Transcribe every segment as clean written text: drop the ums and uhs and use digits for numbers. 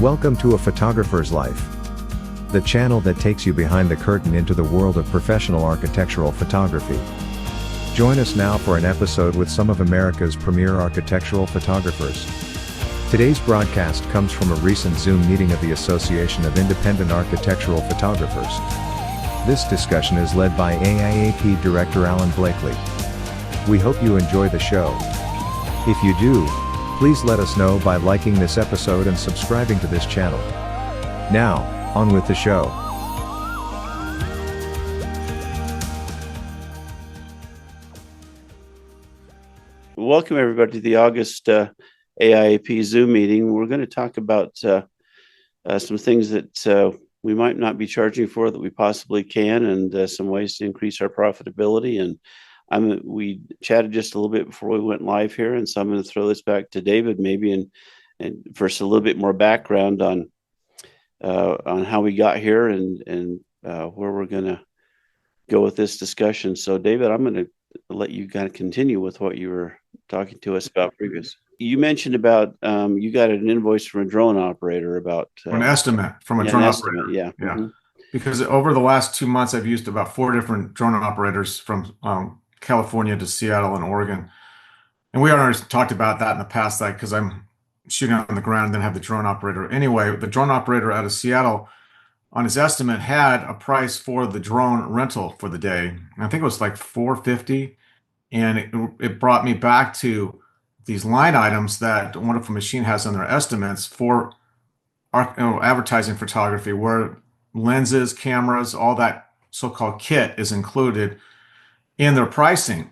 Welcome to A Photographer's Life, the channel that takes you behind the curtain into the world of professional architectural photography. Join us now for an episode with some of America's premier architectural photographers. Today's broadcast comes from a recent Zoom meeting of the Association of Independent Architectural Photographers. This discussion is led by AIAP Director Alan Blakely. We hope you enjoy the show. If you do, please let us know by liking this episode and subscribing to this channel. Now, on with the show. Welcome everybody to the August AIAP Zoom meeting. We're going to talk about some things that we might not be charging for that we possibly can, and some ways to increase our profitability. And we chatted just a little bit before we went live here, and so I'm going to throw this back to David maybe and first a little bit more background on how we got here and where we're going to go with this discussion. So David, I'm going to let you kind of continue with what you were talking to us about previous. You mentioned about you got an invoice from a drone operator about an estimate from a drone operator. Yeah. Mm-hmm. Because over the last 2 months, I've used about 4 different drone operators from California to Seattle and Oregon. And we already talked about that in the past, like, because I'm shooting on the ground and then have the drone operator. Anyway, the drone operator out of Seattle on his estimate had a price for the drone rental for the day. And I think it was like $450. And it brought me back to these line items that Wonderful Machine has on their estimates for advertising photography, where lenses, cameras, all that so-called kit is included in their pricing.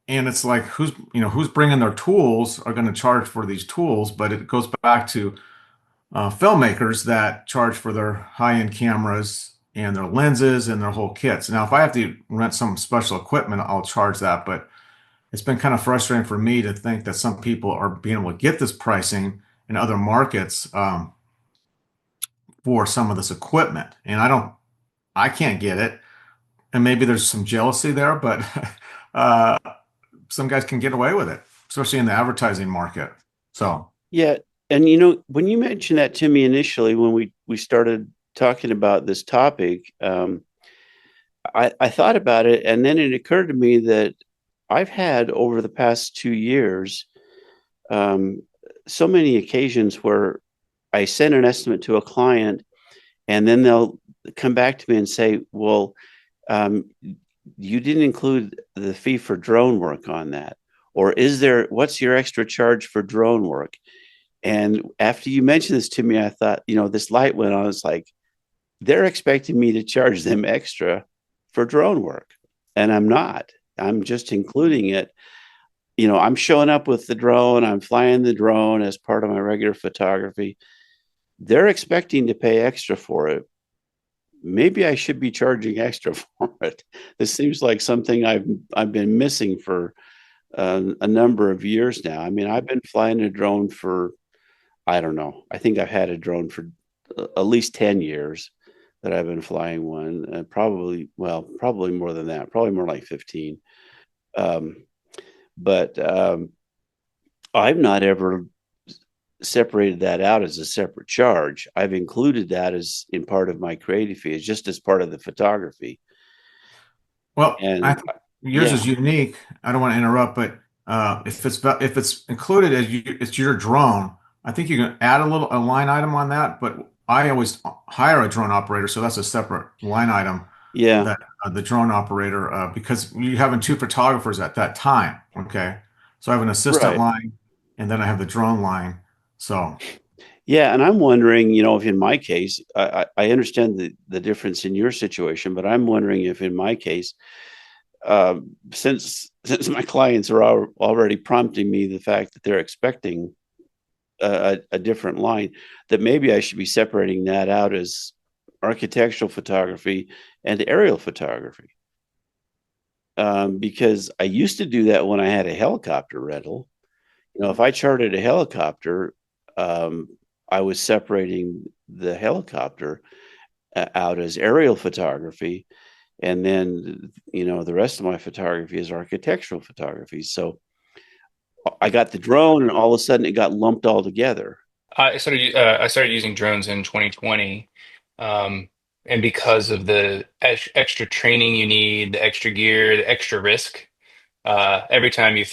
And it's like, who's bringing their tools are going to charge for these tools, but it goes back to filmmakers that charge for their high-end cameras and their lenses and their whole kits. Now, if I have to rent some special equipment, I'll charge that, but it's been kind of frustrating for me to think that some people are being able to get this pricing in other markets for some of this equipment. And I can't get it. And maybe there's some jealousy there, but some guys can get away with it, especially in the advertising market. So yeah, and when you mentioned that to me initially, when we started talking about this topic, I thought about it, and then it occurred to me that I've had over the past 2 years so many occasions where I send an estimate to a client, and then they'll come back to me and say, well, you didn't include the fee for drone work on that. Or what's your extra charge for drone work? And after you mentioned this to me, I thought, this light went on. It's like, they're expecting me to charge them extra for drone work. And I'm not. I'm just including it. I'm showing up with the drone. I'm flying the drone as part of my regular photography. They're expecting to pay extra for it. Maybe I should be charging extra for it. This seems like something I've been missing for a number of years now. I mean, I've been flying a drone for, I don't know. I think I've had a drone for at least 10 years that I've been flying one. Probably more than that. Probably more like 15. But I've not ever separated that out as a separate charge. I've included that as in part of my creative fee, as just as part of the photography. Well, I think yours is unique. I don't want to interrupt, but if it's included as it's your drone, I think you can add a line item on that. But I always hire a drone operator, so that's a separate line item. Yeah, that the drone operator, because you're having 2 photographers at that time. Okay, so I have an assistant line, and then I have the drone line. So, yeah, and I'm wondering, if in my case, I understand the difference in your situation, but I'm wondering if in my case, since my clients are already prompting me the fact that they're expecting a different line, that maybe I should be separating that out as architectural photography and aerial photography. Because I used to do that when I had a helicopter rental. If I chartered a helicopter, I was separating the helicopter out as aerial photography. And then, the rest of my photography is architectural photography. So I got the drone and all of a sudden it got lumped all together. I started using drones in 2020, and because of the extra training you need, the extra gear, the extra risk, every time you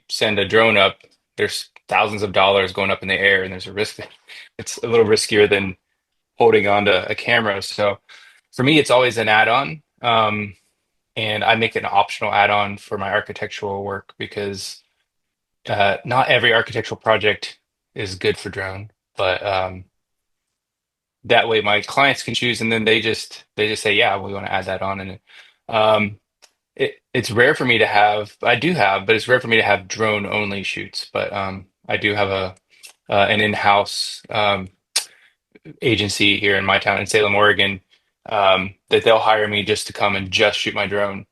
send a drone up, there's thousands of dollars going up in the air, and there's a risk. It's a little riskier than holding on to a camera. So for me, it's always an add-on, and I make it an optional add-on for my architectural work because not every architectural project is good for drone, but that way my clients can choose, and then they just say, yeah, we want to add that on. And um, it's rare for me to have. I do have, but it's rare for me to have drone only shoots. But I do have a an in-house agency here in my town in Salem, Oregon, that they'll hire me just to come and just shoot my drone.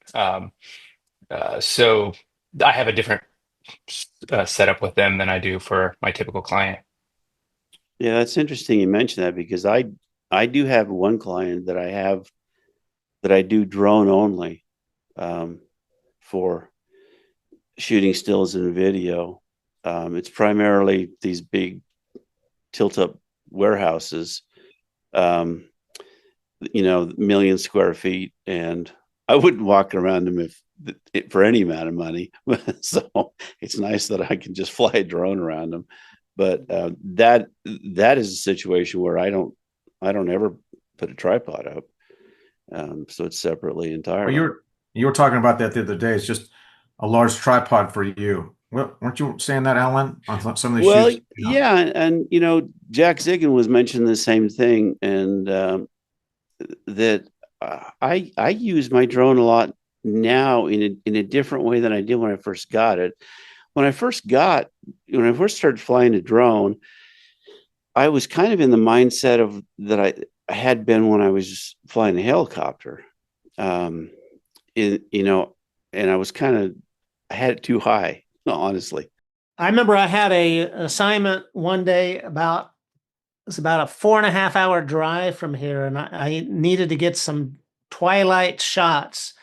So I have a different setup with them than I do for my typical client. Yeah, that's interesting you mentioned that because I do have one client that I have that I do drone only for shooting stills and video. It's primarily these big tilt up warehouses, um, million square feet, and I wouldn't walk around them if for any amount of money. So it's nice that I can just fly a drone around them. But that is a situation where I don't ever put a tripod up. So it's separately Well, entirely. you were talking about that the other day. It's just a large tripod for you. Well, weren't you saying that, Alan, on some of these Well, shoots? yeah, and Jack Ziggin was mentioning the same thing, and that I use my drone a lot now in a different way than I did when I first got it. When I first started flying a drone, I was kind of in the mindset of that I had been when I was flying a helicopter. Um, and I was I had it too high, honestly. I remember I had a assignment one day it's about a 4.5 hour drive from here, and I needed to get some twilight shots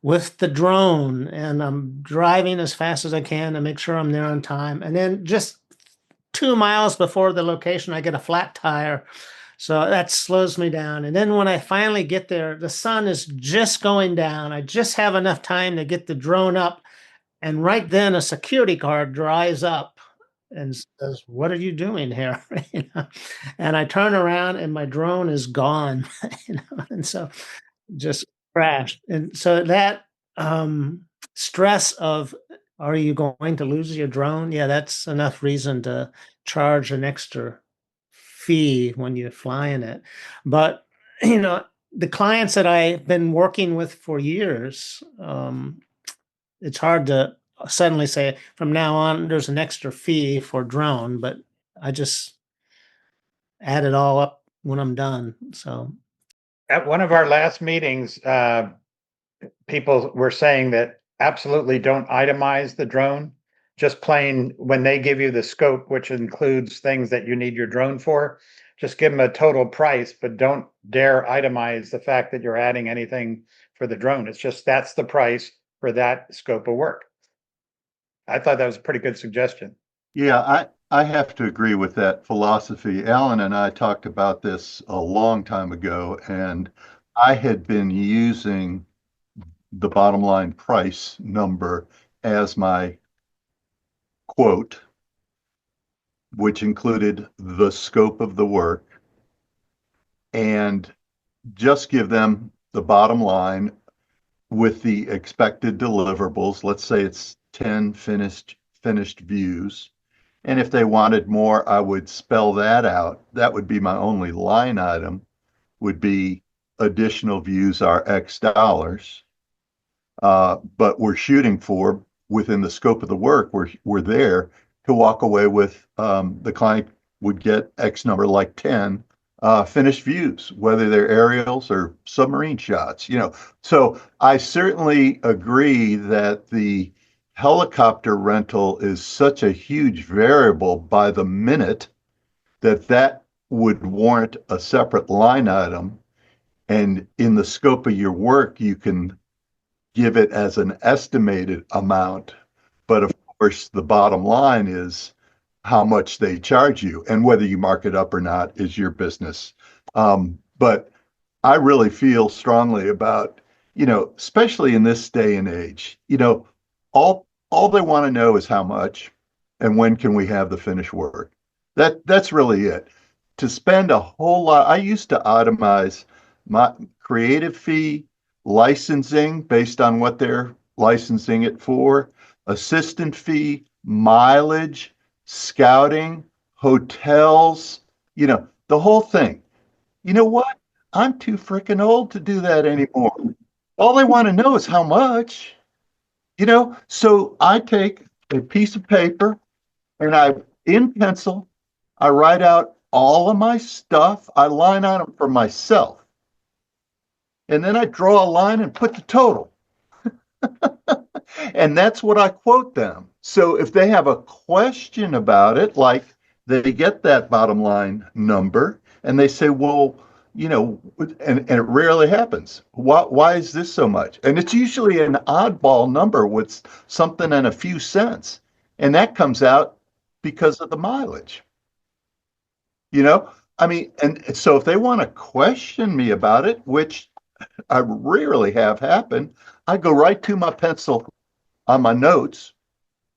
with the drone, and I'm driving as fast as I can to make sure I'm there on time. And then just 2 miles before the location, I get a flat tire. So that slows me down. And then when I finally get there, the sun is just going down. I just have enough time to get the drone up. And right then a security guard drives up and says, "What are you doing here?" And I turn around and my drone is gone. And so just crashed. And so that stress of, are you going to lose your drone? Yeah, that's enough reason to charge an extra fee when you're flying it. But the clients that I've been working with for years, it's hard to suddenly say from now on there's an extra fee for drone, but I just add it all up when I'm done. So At one of our last meetings, people were saying that absolutely don't itemize the drone. Just plain when they give you the scope, which includes things that you need your drone for, just give them a total price, but don't dare itemize the fact that you're adding anything for the drone. It's just that's the price for that scope of work. I thought that was a pretty good suggestion. Yeah, I have to agree with that philosophy. Alan and I talked about this a long time ago, and I had been using the bottom line price number as my quote, which included the scope of the work, and just give them the bottom line with the expected deliverables. Let's say it's 10 finished views. And if they wanted more, I would spell that out. That would be my only line item, would be additional views are X dollars. But we're shooting for, within the scope of the work, we're there to walk away with, the client would get X number, like 10 finished views, whether they're aerials or submarine shots. So I certainly agree that the helicopter rental is such a huge variable by the minute that would warrant a separate line item. And in the scope of your work, you can give it as an estimated amount. But of course, the bottom line is how much they charge you, and whether you mark it up or not is your business. But I really feel strongly about, especially in this day and age, all they want to know is how much and when can we have the finished work. That's really it. To spend a whole lot, I used to itemize my creative fee, licensing based on what they're licensing it for, assistant fee, mileage, scouting, hotels, the whole thing. You know what? I'm too freaking old to do that anymore. All they want to know is how much, So I take a piece of paper and in pencil, I write out all of my stuff. I line item for myself. And then I draw a line and put the total. And that's what I quote them. So if they have a question about it, like they get that bottom line number and they say, well, and it rarely happens. Why is this so much? And it's usually an oddball number with something and a few cents. And that comes out because of the mileage. I mean, and so if they want to question me about it, which I rarely have happen, I go right to my pencil on my notes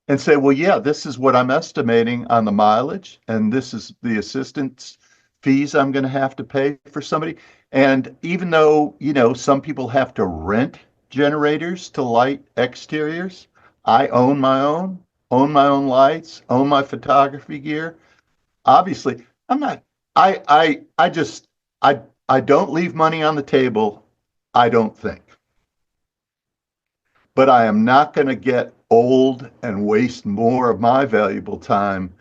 and say, well, yeah, this is what I'm estimating on the mileage, and this is the assistance fees I'm going to have to pay for somebody. And even though, some people have to rent generators to light exteriors, I own my own lights, own my photography gear. Obviously, I'm not, I don't leave money on the table, I don't think. But I am not going to get old and waste more of my valuable time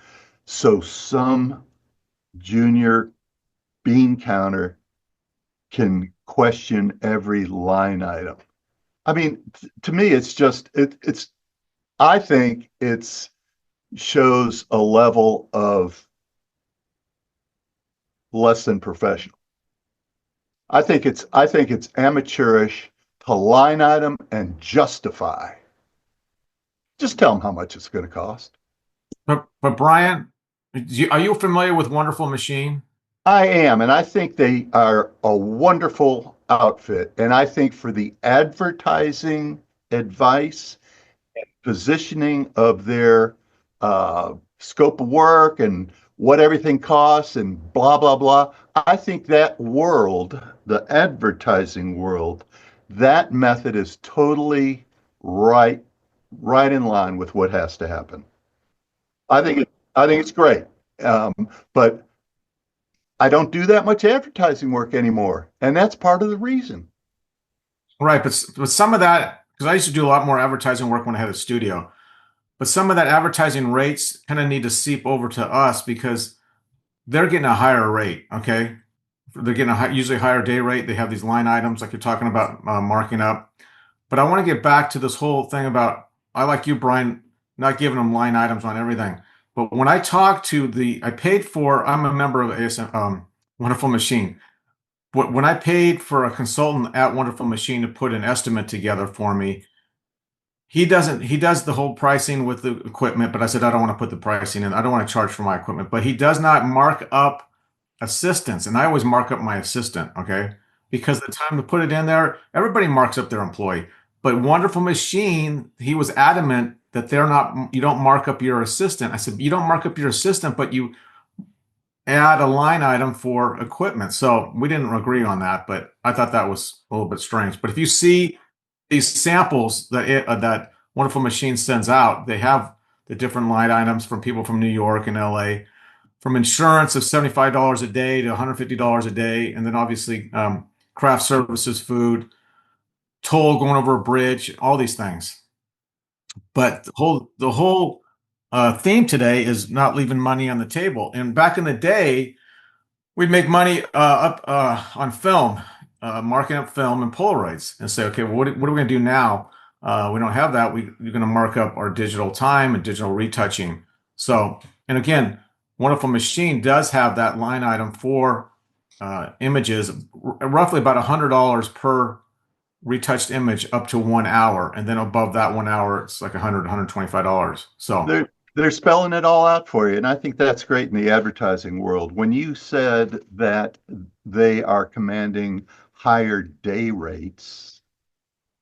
so some junior bean counter can question every line item. I mean, to me, it's just, I think it's shows a level of less than professional. I think it's amateurish to line item and justify. Just tell them how much it's going to cost. But Brian, are you familiar with Wonderful Machine? I am, and I think they are a wonderful outfit. And I think for the advertising advice, positioning of their scope of work and what everything costs and blah, blah, blah, I think that world, the advertising world, that method is totally right in line with what has to happen. I think it's great. But I don't do that much advertising work anymore. And that's part of the reason. Right. But some of that, because I used to do a lot more advertising work when I had a studio, but some of that advertising rates kind of need to seep over to us because they're getting a higher rate. Okay. They're getting usually higher day rate. They have these line items like you're talking about marking up. But I want to get back to this whole thing about, I like you, Brian, not giving them line items on everything. But when I talk to I'm a member of ASM, Wonderful Machine. But when I paid for a consultant at Wonderful Machine to put an estimate together for me, he does the whole pricing with the equipment, but I said, I don't want to put the pricing in. I don't want to charge for my equipment, but he does not mark up assistants. And I always mark up my assistant. Okay. Because the time to put it in there, everybody marks up their employee, but Wonderful Machine, he was adamant that you don't mark up your assistant. I said, you don't mark up your assistant, but you add a line item for equipment. So we didn't agree on that, but I thought that was a little bit strange. But if you see these samples that Wonderful Machine sends out, they have the different line items from people from New York and LA, from insurance of $75 a day to $150 a day. And then obviously craft services, food, toll going over a bridge, all these things. But the whole theme today is not leaving money on the table. And back in the day, we'd make money on film, marking up film and Polaroids, and say, okay, well, what are we going to do now? We don't have that. We're going to mark up our digital time and digital retouching. So, and again, Wonderful Machine does have that line item for images, roughly about $100 per retouched image up to 1 hour, and then above that 1 hour, it's like $125. So they're spelling it all out for you. And I think that's great in the advertising world. When you said that they are commanding higher day rates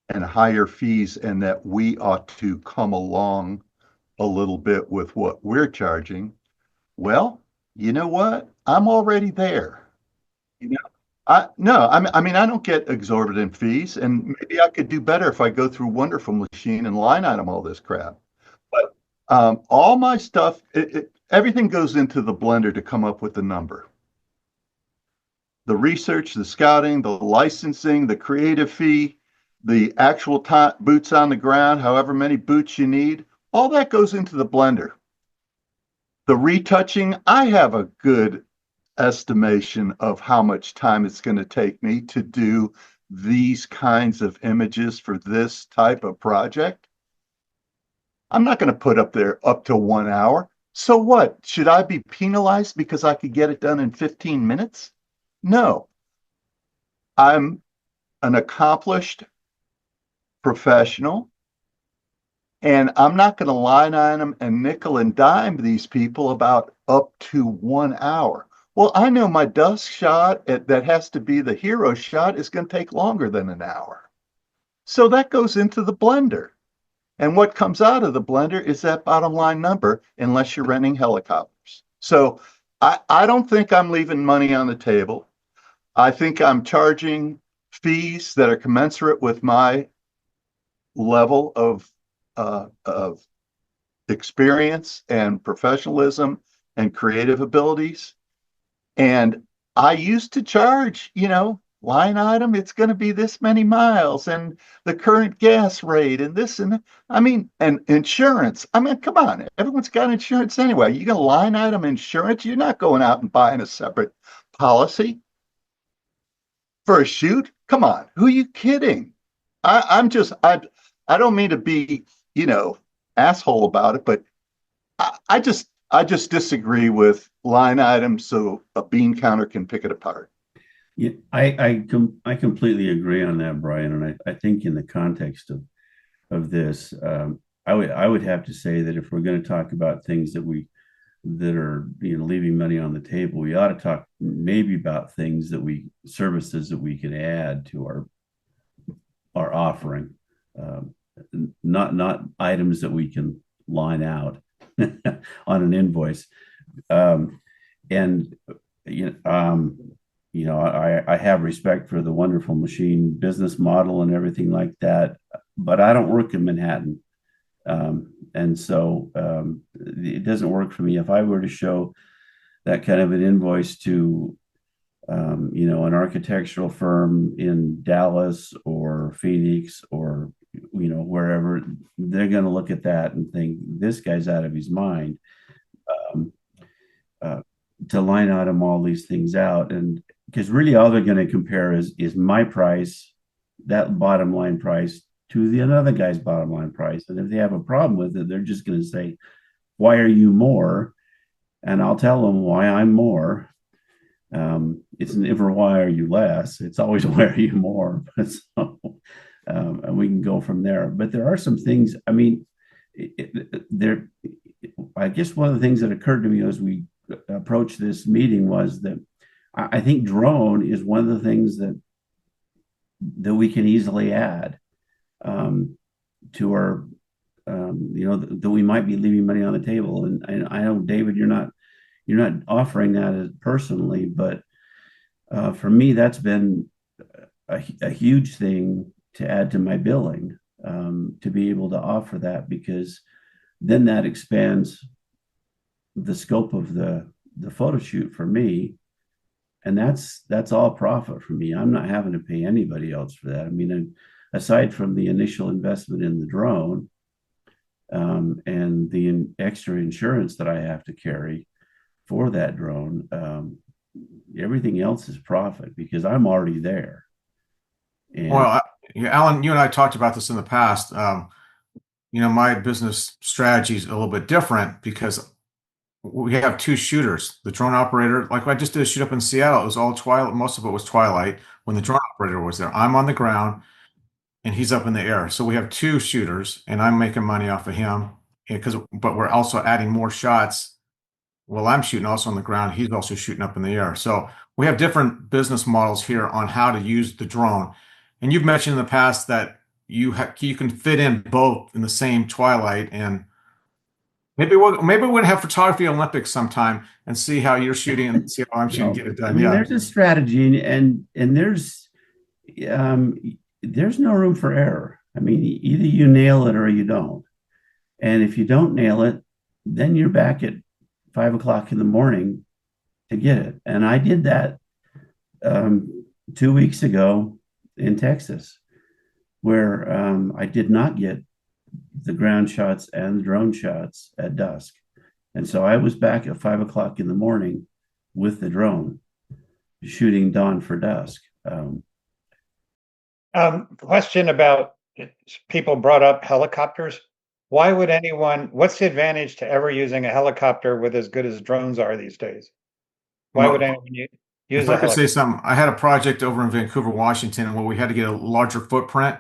and higher fees, and that we ought to come along a little bit with what we're charging, well, you know what? I'm already there. You know, I mean, I don't get exorbitant fees, and maybe I could do better if I go through Wonderful Machine and line item all this crap. But all my stuff, everything goes into the blender to come up with the number. The research, the scouting, the licensing, the creative fee, the actual boots on the ground, however many boots you need, all that goes into the blender. The retouching, I have a good estimation of how much time it's going to take me to do these kinds of images for this type of project. I'm not going to put up there up to 1 hour. So what? Should I be penalized because I could get it done in 15 minutes? No. I'm an accomplished professional, and I'm not going to line item and nickel and dime these people about up to 1 hour. Well, I know my dusk shot that has to be the hero shot is going to take longer than an hour. So that goes into the blender. And what comes out of the blender is that bottom line number, unless you're renting helicopters. So I don't think I'm leaving money on the table. I think I'm charging fees that are commensurate with my level of experience and professionalism and creative abilities. And I used to charge, line item, it's going to be this many miles and the current gas rate and this and that. I mean, and insurance. I mean, come on, everyone's got insurance anyway. You're going to line item insurance? You're not going out and buying a separate policy for a shoot. Come on, who are you kidding? I don't mean to be, asshole about it, but I just disagree with line items so a bean counter can pick it apart. Yeah, I completely agree on that, Brian. And I think in the context of this, I would have to say that if we're going to talk about things that are leaving money on the table, we ought to talk maybe about things services that we can add to our offering, not items that we can line out on an invoice. I have respect for the Wonderful Machine business model and everything like that, but I don't work in Manhattan. And so it doesn't work for me. If I were to show that kind of an invoice to, an architectural firm in Dallas or Phoenix or, wherever, they're going to look at that and think this guy's out of his mind. To line item all these things out, and because really all they're going to compare is my price, that bottom line price, to the another guy's bottom line price. And if they have a problem with it, they're just going to say, why are you more? And I'll tell them why I'm more. It's never why are you less. It's always why are you more. And we can go from there. But there are some things, I mean, I guess one of the things that occurred to me as we approached this meeting was that I think drone is one of the things that we can easily add to our, that we might be leaving money on the table. And I know, David, you're not offering that as personally, but for me, that's been a huge thing to add to my billing, to be able to offer that, because then that expands the scope of the photo shoot for me. And that's all profit for me. I'm not having to pay anybody else for that. I mean, aside from the initial investment in the drone, and the extra insurance that I have to carry for that drone, everything else is profit because I'm already there. And Well, Alan, you and I talked about this in the past. My business strategy is a little bit different because we have two shooters. The drone operator, like I just did a shoot up in Seattle. It was all twilight. Most of it was twilight when the drone operator was there. I'm on the ground and he's up in the air. So we have two shooters and I'm making money off of him. but we're also adding more shots. Well, I'm shooting also on the ground. He's also shooting up in the air. So we have different business models here on how to use the drone. And you've mentioned in the past that you can fit in both in the same twilight. And maybe we'll have photography Olympics sometime and see how you're shooting and see how I'm shooting, get it I done. mean, Yeah. there's a strategy, and um, there's no room for error. I mean, either you nail it or you don't. And if you don't nail it, then you're back at 5 o'clock in the morning to get it. And I did that 2 weeks ago in Texas, where I did not get the ground shots and the drone shots at dusk. And so I was back at 5 o'clock in the morning with the drone shooting dawn for dusk. Question about people brought up helicopters. Why would what's the advantage to ever using a helicopter with as good as drones are these days? Why would anyone use if a I could say helicopter? something, I had a project over in Vancouver, Washington, where we had to get a larger footprint,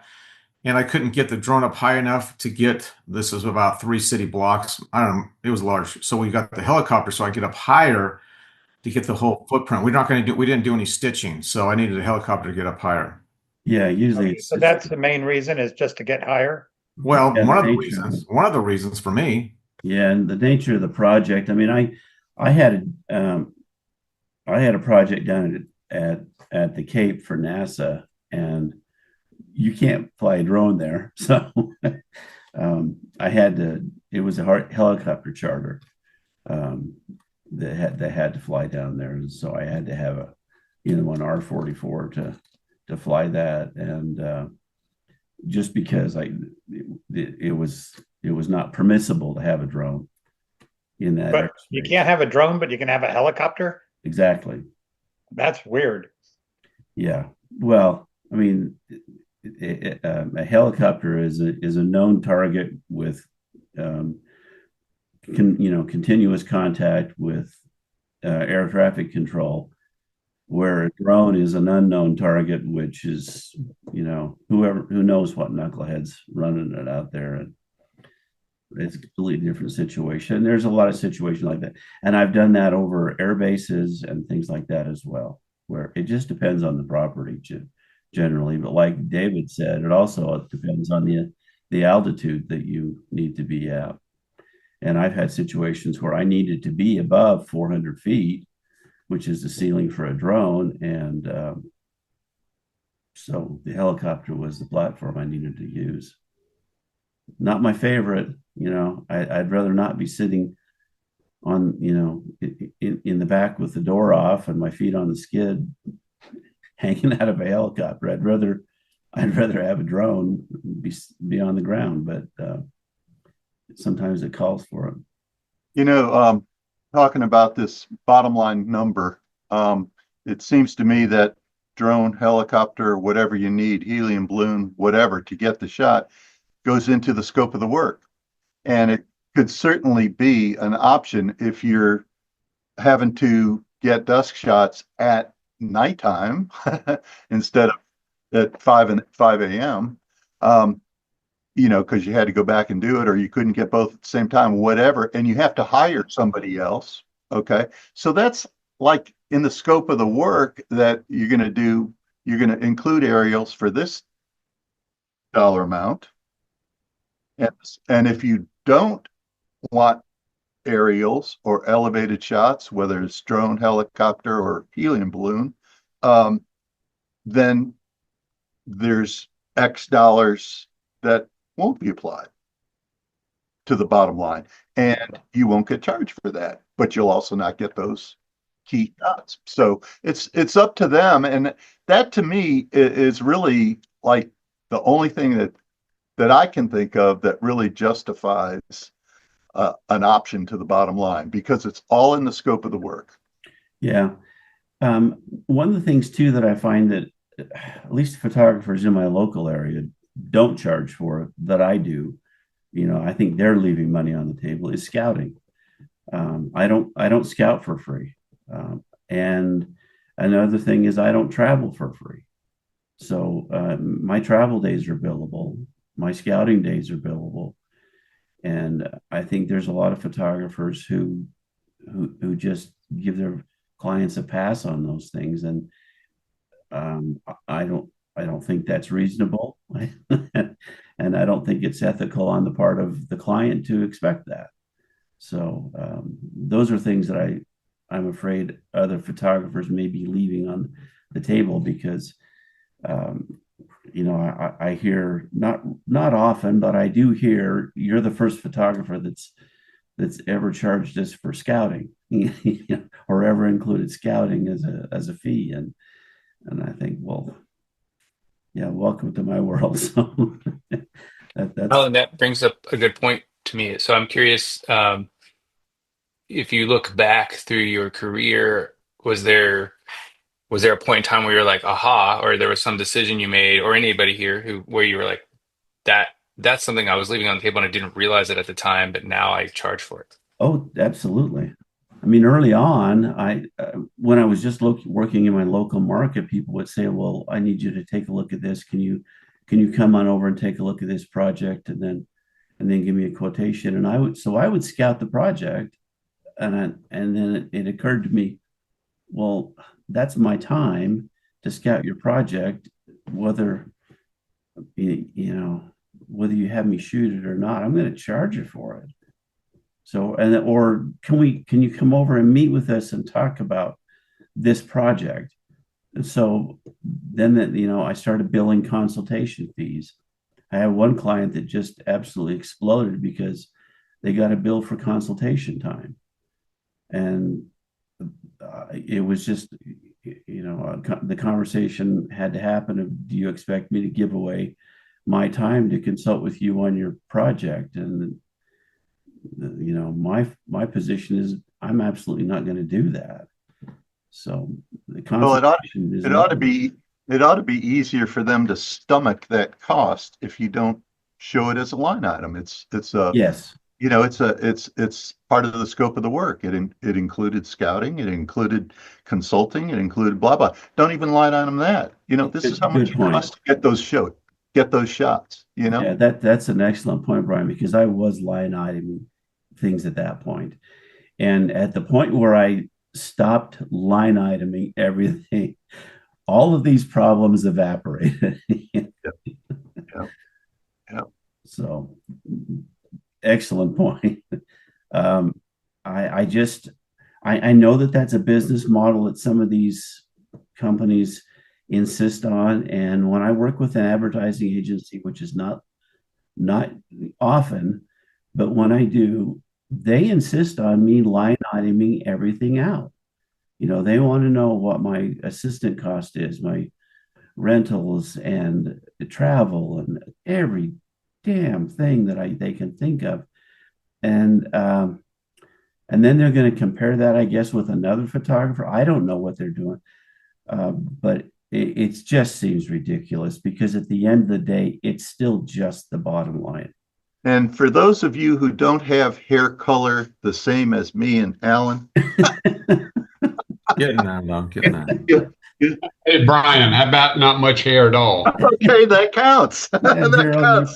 and I couldn't get the drone up high enough to get, this is about 3 city blocks. I don't know, it was large. So we got the helicopter so I get up higher to get the whole footprint. We didn't do any stitching, so I needed a helicopter to get up higher. Yeah, usually So that's the main reason, is just to get higher? Well, Yeah, one of the the reasons for me. Yeah, and the nature of the project. I mean, I had a project down at the Cape for NASA, and you can't fly a drone there. So I had to. It was a helicopter charter that had to fly down there, and so I had to have an R-44 to fly that, and just because it was not permissible to have a drone in that But airspace. you can't have a drone, but you can have a helicopter? Exactly. That's weird. Yeah. Well, I mean, a helicopter is a known target with continuous contact with air traffic control, where a drone is an unknown target, which is who knows what knuckleheads running it out there, and it's a completely different situation. And there's a lot of situations like that, and I've done that over air bases and things like that as well, where it just depends on the property generally. But like David said, it also depends on the altitude that you need to be at. And I've had situations where I needed to be above 400 feet, which is the ceiling for a drone, and so the helicopter was the platform I needed to use. Not my favorite, I'd rather not be sitting on, in the back with the door off and my feet on the skid hanging out of a helicopter. I'd rather have a drone be on the ground, but sometimes it calls for it. Talking about this bottom line number, it seems to me that drone, helicopter, whatever you need, helium balloon, whatever to get the shot, goes into the scope of the work. And it could certainly be an option if you're having to get dusk shots at nighttime instead of at 5 a.m. Because you had to go back and do it, or you couldn't get both at the same time, whatever, and you have to hire somebody else. Okay. So that's like in the scope of the work that you're going to do, you're going to include aerials for this dollar amount. And if you don't want aerials or elevated shots, whether it's drone, helicopter, or helium balloon, then there's X dollars that won't be applied to the bottom line, and you won't get charged for that, but you'll also not get those key shots. So it's up to them, and that to me is really like the only thing that I can think of that really justifies an option to the bottom line, because it's all in the scope of the work. Yeah. One of the things too that I find that at least photographers in my local area don't charge for, that I do, I think they're leaving money on the table, is scouting. I don't scout for free. And another thing is I don't travel for free. So my travel days are billable. My scouting days are billable. And I think there's a lot of photographers who just give their clients a pass on those things, and I don't think that's reasonable, and I don't think it's ethical on the part of the client to expect that. So those are things that I'm afraid other photographers may be leaving on the table because I hear not often, but I do hear you're the first photographer that's ever charged us for scouting, or ever included scouting as a fee, and I think, well, yeah, welcome to my world. So Well, and that brings up a good point to me. So I'm curious, if you look back through your career, was there a point in time where you're like, aha, or there was some decision you made, or anybody here where you were like, that's something I was leaving on the table and I didn't realize it at the time, but now I charge for it. Oh, absolutely. I mean, early on, when I was just working in my local market, people would say, "Well, I need you to take a look at this. Can you come on over and take a look at this project, and then give me a quotation?" And I would scout the project, and then it occurred to me, well, that's my time to scout your project, whether whether you have me shoot it or not. I'm going to charge you for it. So, or can you come over and meet with us and talk about this project? And so then I started billing consultation fees. I had one client that just absolutely exploded because they got a bill for consultation time. And it was just, the conversation had to happen of, do you expect me to give away my time to consult with you on your project? And my position is I'm absolutely not going to do that. So the consultation it ought to be easier for them to stomach that cost if you don't show it as a line item. It's yes. It's part of the scope of the work. It included scouting, it included consulting, it included blah blah. Don't even line item that. This is how much it costs to get those shots. Yeah, that's an excellent point, Brian, because I was line iteming things at that point, and at the point where I stopped line iteming everything, all of these problems evaporated. Yeah. So. Excellent point. I know that that's a business model that some of these companies insist on. And when I work with an advertising agency, which is not often, but when I do, they insist on me line iteming everything out. They want to know what my assistant cost is, my rentals and the travel and every damn thing that they can think of, and then they're going to compare that, I guess, with another photographer. I don't know what they're doing, but it just seems ridiculous because at the end of the day, it's still just the bottom line. And for those of you who don't have hair color the same as me and Alan, getting that. Hey, Brian, how about not much hair at all? Okay, that counts. That counts.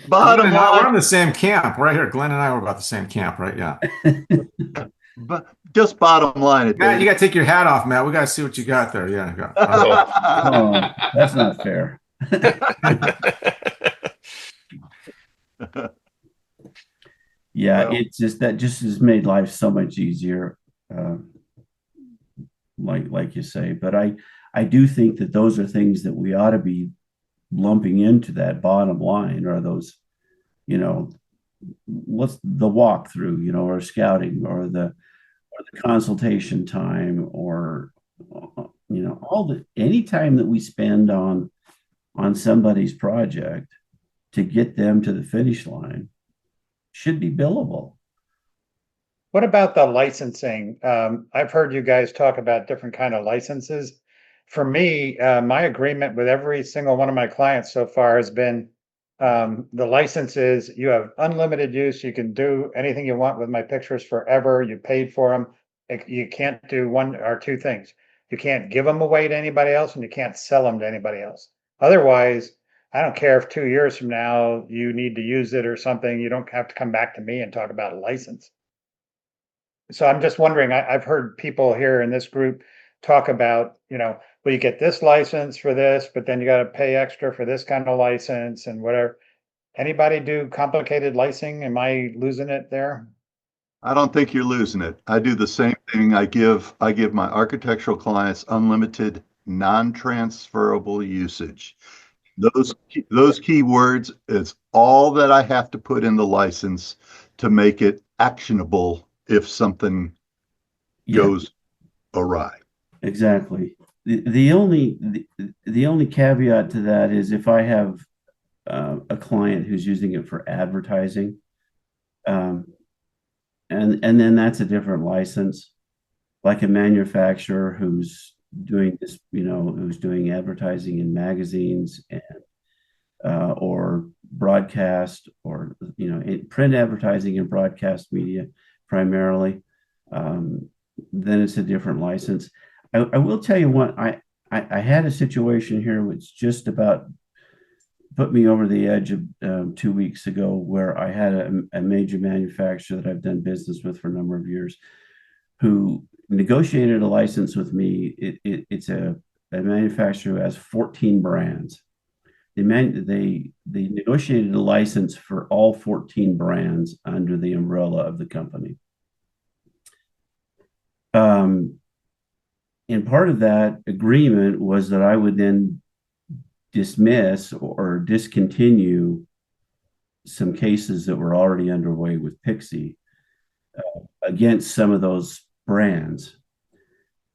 Bottom line, we're on the same camp right here. Glenn and I were about the same camp, right? Yeah. But just bottom line, Matt, you got to take your hat off, Matt. We got to see what you got there. Yeah. Oh, that's not fair. Yeah, it's just that just has made life so much easier. Like you say, but I do think that those are things that we ought to be lumping into that bottom line, or those, what's the walkthrough, or scouting, or the consultation time, or any time that we spend on somebody's project to get them to the finish line should be billable. What about the licensing? I've heard you guys talk about different kind of licenses. For me, my agreement with every single one of my clients so far has been the license is you have unlimited use. You can do anything you want with my pictures forever. You paid for them. You can't do one or two things. You can't give them away to anybody else, and you can't sell them to anybody else. Otherwise, I don't care if 2 years from now you need to use it or something, you don't have to come back to me and talk about a license. So I'm just wondering, I've heard people here in this group talk about, well, you get this license for this, but then you got to pay extra for this kind of license and whatever. Anybody do complicated licensing? Am I losing it there? I don't think you're losing it. I do the same thing. I give my architectural clients unlimited non-transferable usage. Those keywords is all that I have to put in the license to make it actionable if something goes awry. Exactly. The only caveat to that is if I have a client who's using it for advertising, and then that's a different license, like a manufacturer who's doing this, who's doing advertising in magazines and or broadcast, or print advertising and broadcast media primarily. Then it's a different license. I will tell you what, I had a situation here which just about put me over the edge of 2 weeks ago, where I had a major manufacturer that I've done business with for a number of years, who negotiated a license with me. It's a manufacturer who has 14 brands. They negotiated a license for all 14 brands under the umbrella of the company. And part of that agreement was that I would then dismiss or discontinue some cases that were already underway with Pixie against some of those brands,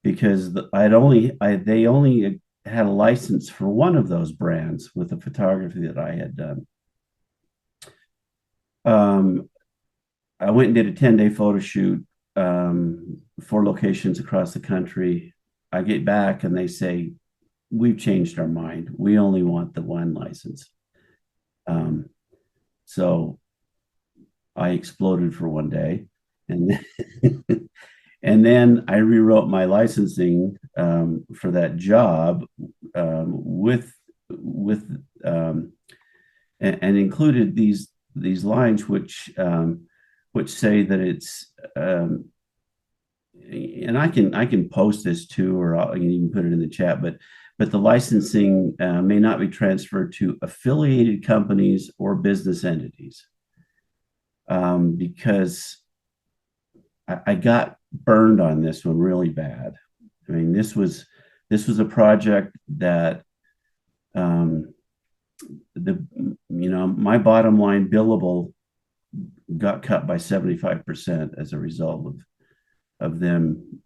because they only had a license for one of those brands with the photography that I had done. I went and did a 10-day photo shoot, 4 locations across the country. I get back and they say, we've changed our mind. We only want the one license. So I exploded for one day, and and then I rewrote my licensing for that job with and included these lines which say that it's and I can post this too, or I can even put it in the chat, but the licensing may not be transferred to affiliated companies or business entities, because I got burned on this one really bad. I mean, this was a project that my bottom line billable got cut by 75% as a result of them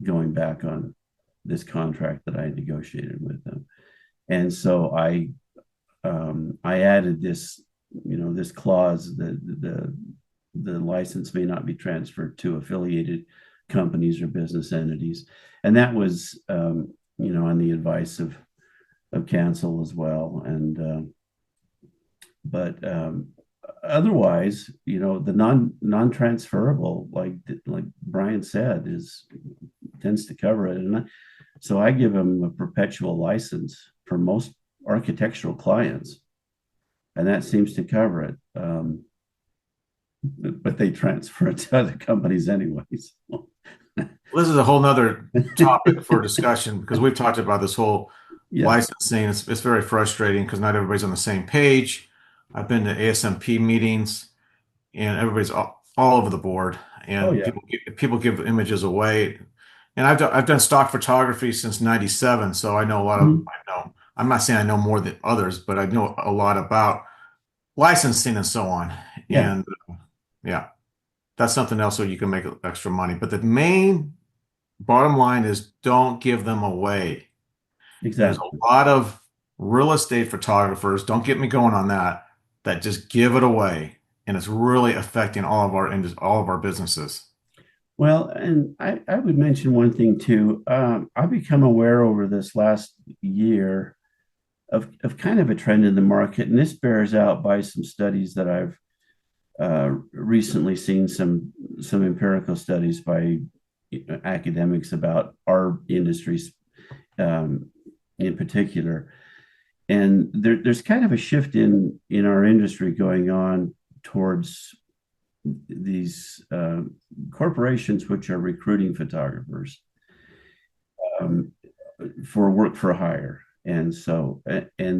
going back on this contract that I negotiated with them. And so I added this, this clause that the license may not be transferred to affiliated companies or business entities. And that was, on the advice of counsel as well. And, but otherwise, the non-transferable, like Brian said, tends to cover it. And so I give them a perpetual license for most architectural clients, and that seems to cover it. But they transfer it to other companies anyways. Well, this is a whole nother topic for discussion, because we've talked about this whole licensing. It's very frustrating because not everybody's on the same page. I've been to ASMP meetings, and everybody's all over the board, and people give images away. And I've done stock photography since '97, so I know a lot of. I'm not saying I know more than others, but I know a lot about licensing and so on. And that's something else so you can make extra money. But the main bottom line is don't give them away. Exactly. There's a lot of real estate photographers, don't get me going on that just give it away, and it's really affecting all of our businesses. Well, and I would mention one thing too. I've become aware over this last year of kind of a trend in the market, and this bears out by some studies that I've recently seen, some empirical studies by academics about our industries in particular. there's kind of a shift in our industry going on towards these corporations which are recruiting photographers for work for hire, and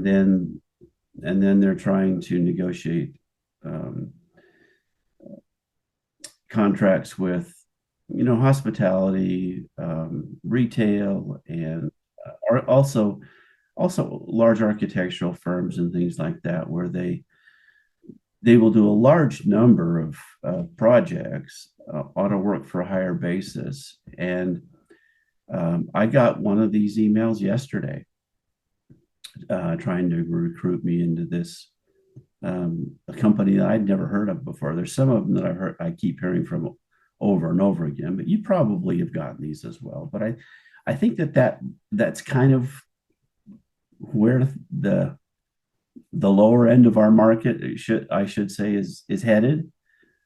then they're trying to negotiate contracts with hospitality, retail, and also large architectural firms and things like that, where they will do a large number of projects on a work for hire basis. And I got one of these emails yesterday trying to recruit me into this a company that I'd never heard of before. There's some of them that I keep hearing from over and over again, but you probably have gotten these as well. But I think that's kind of where the lower end of our market I should say is headed.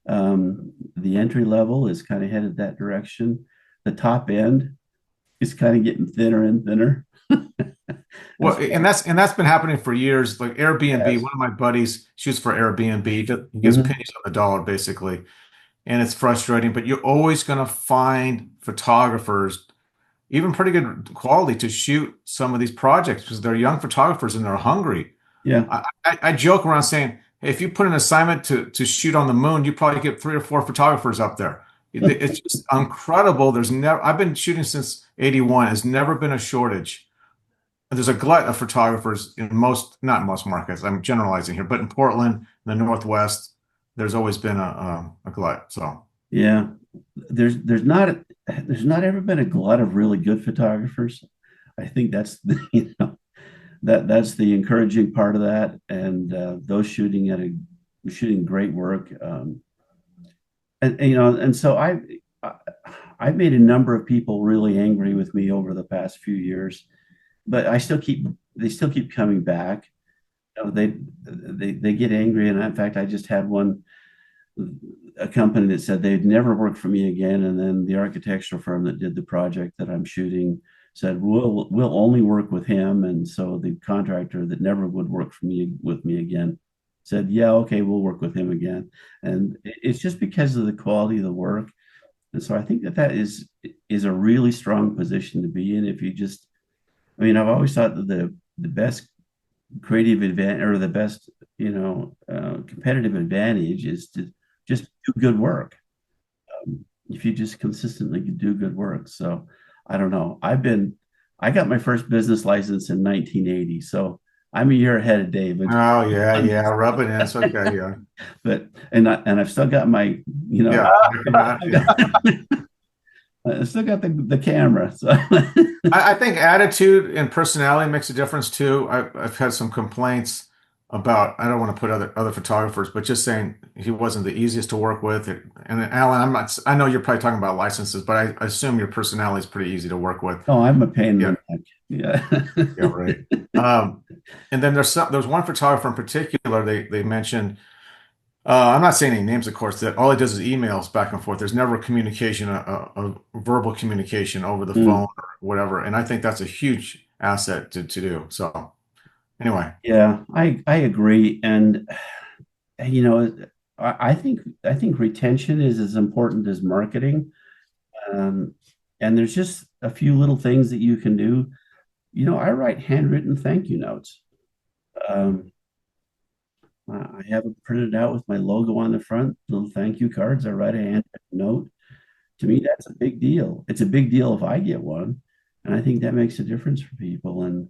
The entry level is kind of headed that direction. The top end is kind of getting thinner and thinner. Well, and that's been happening for years. Like Airbnb, Yes. one of my buddies shoots for Airbnb. He gets pennies on the dollar, basically. And it's frustrating, but you're always going to find photographers, even pretty good quality, to shoot some of these projects because they're young photographers and they're hungry. Yeah. I joke around saying, hey, if you put an assignment to shoot on the moon, you probably get 3 or 4 photographers up there. It's just incredible. I've been shooting since '81. There's never been a shortage. There's a glut of photographers in not in most markets. I'm generalizing here, but in Portland, the Northwest, there's always been a glut. So yeah, there's not ever been a glut of really good photographers. I think that's that's the encouraging part of that, and those shooting great work, and so I've made a number of people really angry with me over the past few years, but they still keep coming back. They get angry, and in fact, I just had a company that said they'd never work for me again, and then the architectural firm that did the project that I'm shooting said we'll only work with him, and so the contractor that never would work with me again said, yeah, okay, we'll work with him again. And it's just because of the quality of the work. And so I think that is a really strong position to be in. I've always thought that the best creative advantage, or the best competitive advantage, is to just do good work. If you just consistently do good work. So I don't know. I got my first business license in 1980, so I'm a year ahead of David. oh yeah, rub it in. It's okay, yeah. But I've still got my Yeah. I still got the camera. So I think attitude and personality makes a difference too. I've had some complaints about, I don't want to put other photographers, but just saying he wasn't the easiest to work with. And Alan, I know you're probably talking about licenses, but I assume your personality is pretty easy to work with. Oh, I'm a pain in the neck. Yeah. Yeah, right. And then there's one photographer in particular they mentioned. I'm not saying any names, of course, that all he does is emails back and forth. There's never communication, a verbal communication over the phone or whatever. And I think that's a huge asset to do. So anyway. Yeah, I agree. And, I think retention is as important as marketing. And there's just a few little things that you can do. I write handwritten thank you notes. I have it printed out with my logo on the front, little thank you cards. I write a handwritten note. To me, that's a big deal. It's a big deal if I get one. And I think that makes a difference for people. And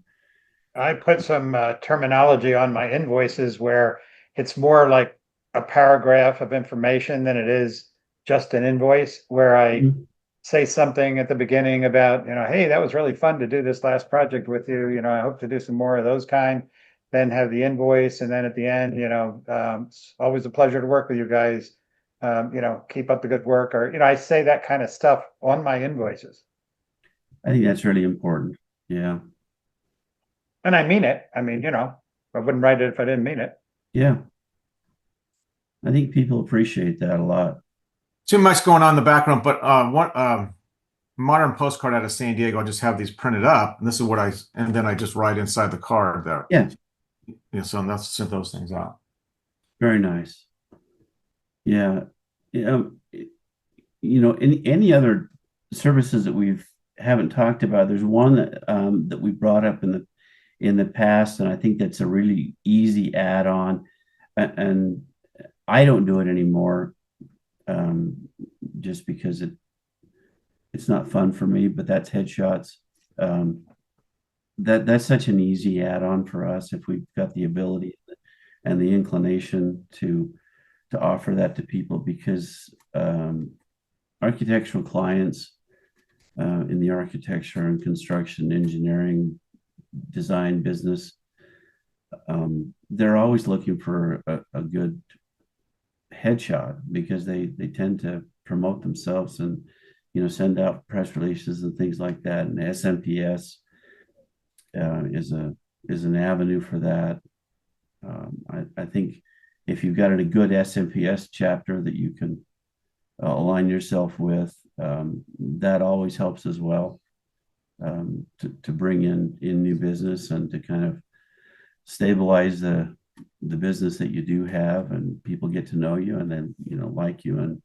I put some terminology on my invoices where it's more like a paragraph of information than it is just an invoice, where I say something at the beginning about, hey, that was really fun to do this last project with you. I hope to do some more of those kind. Then have the invoice, and then at the end, it's always a pleasure to work with you guys. Keep up the good work, or I say that kind of stuff on my invoices. I think that's really important. Yeah. And I mean it. I wouldn't write it if I didn't mean it. Yeah. I think people appreciate that a lot. Too much going on in the background, but one modern postcard out of San Diego, I just have these printed up, and this is and then I just write inside the card there. Yeah. so that's sent those things out. Very nice. Yeah. Any other services that we've haven't talked about, there's one that we brought up in the past, and I think that's a really easy add-on, and I don't do it anymore, just because it's not fun for me, but that's headshots. That's such an easy add-on for us if we've got the ability and the inclination to offer that to people, because architectural clients in the architecture and construction, engineering, design business, they're always looking for a good headshot, because they tend to promote themselves and send out press releases and things like that. And SMPS is an avenue for that. I think if you've got a good SMPS chapter that you can align yourself with, that always helps as well, to bring in new business and to kind of stabilize the business that you do have, and people get to know you and then like you, and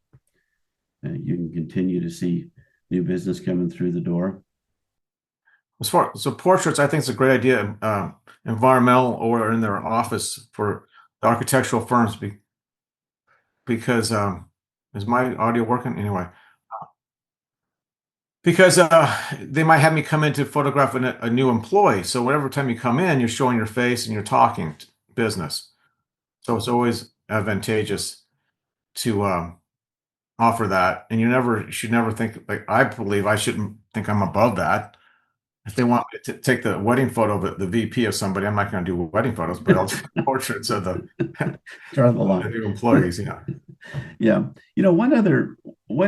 you can continue to see new business coming through the door. So portraits, I think it's a great idea, environmental or in their office for the architectural firms, because is my audio working anyway? Because they might have me come in to photograph a new employee. So whatever time you come in, you're showing your face and you're talking business. So it's always advantageous to offer that. And you should never think, like, I believe I shouldn't think I'm above that. If they want me to take the wedding photo of the VP of somebody, I'm not going to do wedding photos, but I'll take portraits of the new employees. Yeah. One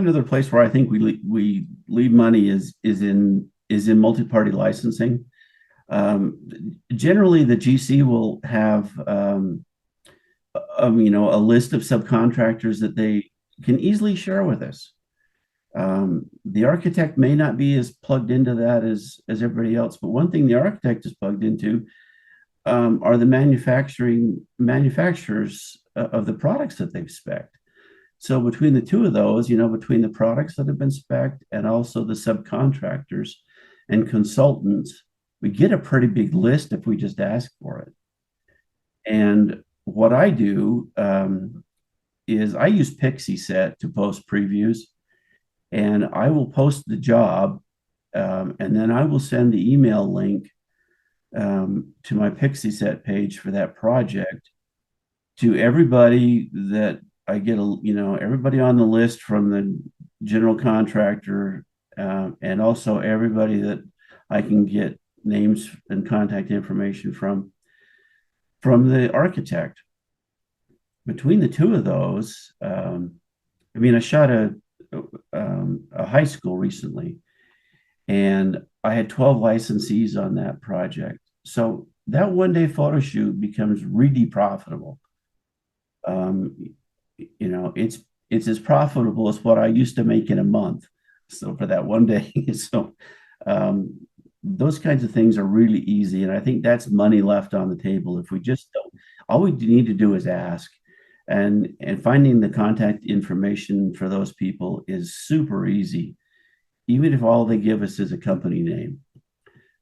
other place where I think we leave money is in multi-party licensing. Generally, the GC will have a list of subcontractors that they can easily share with us. The architect may not be as plugged into that as everybody else, but one thing the architect is plugged into are the manufacturers of the products that they've spec'd. So between the two of those, between the products that have been spec'd and also the subcontractors and consultants, we get a pretty big list if we just ask for it. And what I do is I use PixieSet to post previews, and I will post the job, and then I will send the email link to my PixieSet page for that project to everybody that I get, everybody on the list from the general contractor, and also everybody that I can get names and contact information from the architect. Between the two of those, I shot a high school recently, and I had 12 licensees on that project. So that one-day photo shoot becomes really profitable. It's as profitable as what I used to make in a month. So for that one day, so those kinds of things are really easy, and I think that's money left on the table if we just don't. All we need to do is ask, and finding the contact information for those people is super easy, even if all they give us is a company name.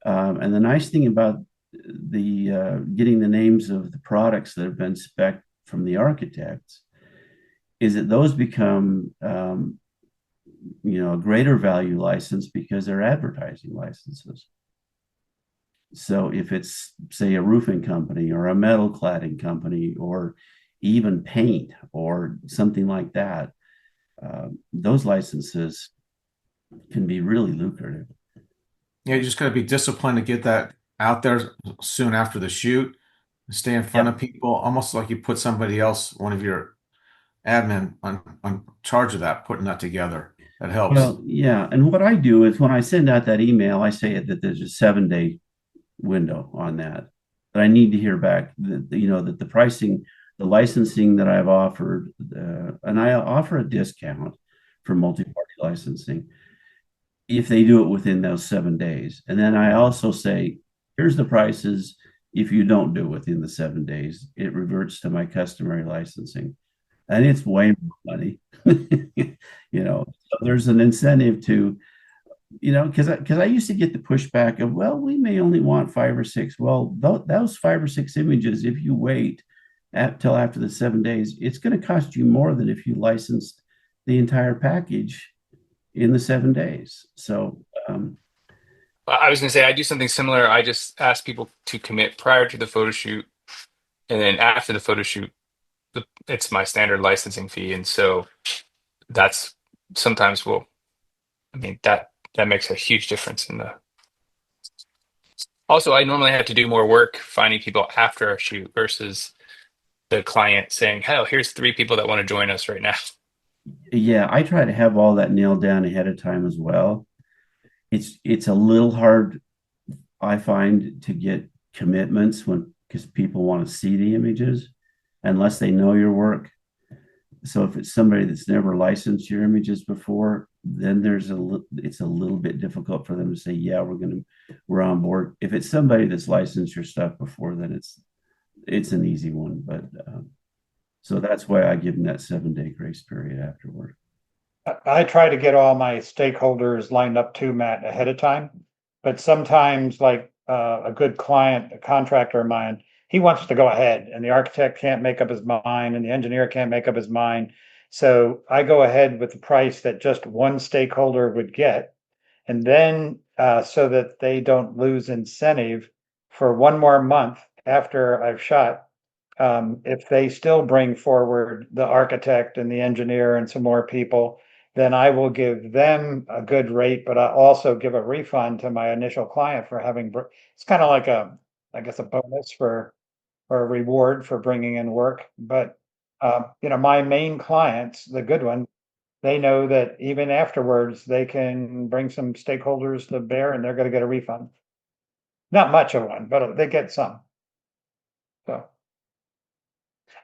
And the nice thing about the getting the names of the products that have been spec'd from the architects is that those become a greater value license because they're advertising licenses. So if it's, say, a roofing company or a metal cladding company or even paint or something like that, those licenses can be really lucrative. Yeah, you just got to be disciplined to get that out there soon after the shoot, stay in front of people, almost like you put somebody else, one of your admin on charge of that, putting that together. That helps. Well, yeah. And what I do is when I send out that email, I say that there's a 7-day window on that I need to hear back that the pricing, the licensing that I've offered, and I offer a discount for multi-party licensing if they do it within those 7 days. And then I also say, here's the prices. if you don't do it within the 7 days, it reverts to my customary licensing, and it's way more money. So there's an incentive to, because I used to get the pushback of, well, we may only want 5 or 6. Well, those 5 or 6 images, if you wait till after the 7 days, it's going to cost you more than if you licensed the entire package in the 7 days. So I was going to say I do something similar. I just ask people to commit prior to the photo shoot, and then after the photo shoot, it's my standard licensing fee. And so that's sometimes that makes a huge difference in the. Also, I normally have to do more work finding people after a shoot versus the client saying, "Hell, here's 3 people that want to join us right now." yeah, I try to have all that nailed down ahead of time as well. It's a little hard, I find, to get commitments because people want to see the images unless they know your work. So if it's somebody that's never licensed your images before, then it's a little bit difficult for them to say, yeah, we're on board. If it's somebody that's licensed your stuff before, then it's an easy one. But so that's why I give them that 7-day grace period afterward. I try to get all my stakeholders lined up too, Matt, ahead of time. But sometimes, like a good client, a contractor of mine, he wants to go ahead, and the architect can't make up his mind, and the engineer can't make up his mind. So I go ahead with the price that just one stakeholder would get, and then so that they don't lose incentive for one more month after I've shot. If they still bring forward the architect and the engineer and some more people, then I will give them a good rate, but I also give a refund to my initial client for having. It's kind of like I guess, a bonus or a reward for bringing in work. But my main clients, the good one, they know that even afterwards they can bring some stakeholders to bear, and they're going to get a refund. Not much of one, but they get some. So.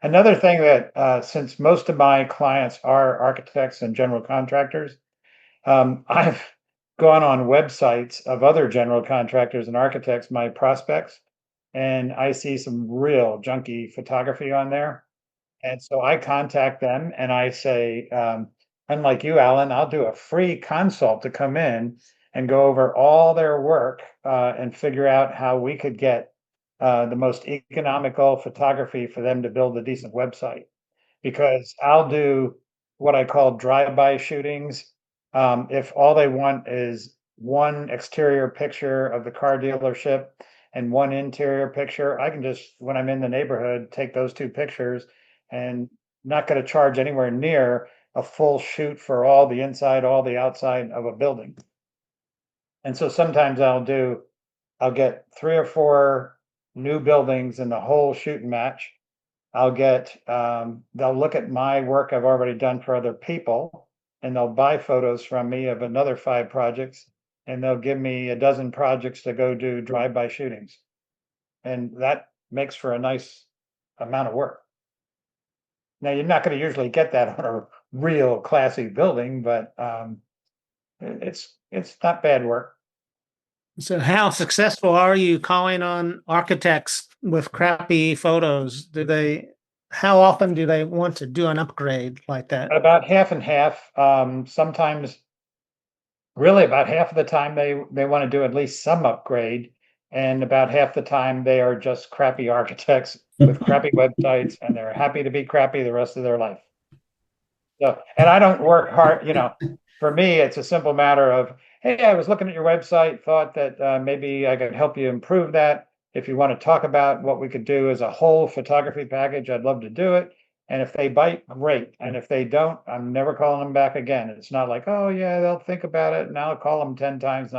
Another thing that, since most of my clients are architects and general contractors, I've gone on websites of other general contractors and architects, my prospects, and I see some real junky photography on there. And so I contact them and I say, unlike you, Alan, I'll do a free consult to come in and go over all their work and figure out how we could get the most economical photography for them to build a decent website. Because I'll do what I call drive-by shootings. If all they want is one exterior picture of the car dealership and one interior picture, I can just, when I'm in the neighborhood, take those 2 pictures and not going to charge anywhere near a full shoot for all the inside, all the outside of a building. And so sometimes I'll get 3 or 4 new buildings in the whole shooting match. I'll get, they'll look at my work I've already done for other people, and they'll buy photos from me of another 5 projects, and they'll give me a dozen projects to go do drive-by shootings. And that makes for a nice amount of work. Now, you're not going to usually get that on a real classy building, but it's not bad work. So how successful are you calling on architects with crappy photos? How often do they want to do an upgrade like that? About half and half. Sometimes, really about half of the time they want to do at least some upgrade, and about half the time they are just crappy architects with crappy websites, and they're happy to be crappy the rest of their life. So, and I don't work hard, for me, it's a simple matter of, hey, I was looking at your website, thought that maybe I could help you improve that. If you want to talk about what we could do as a whole photography package, I'd love to do it. And if they bite, great. And if they don't, I'm never calling them back again. It's not like, oh yeah, they'll think about it and I'll call them 10 times.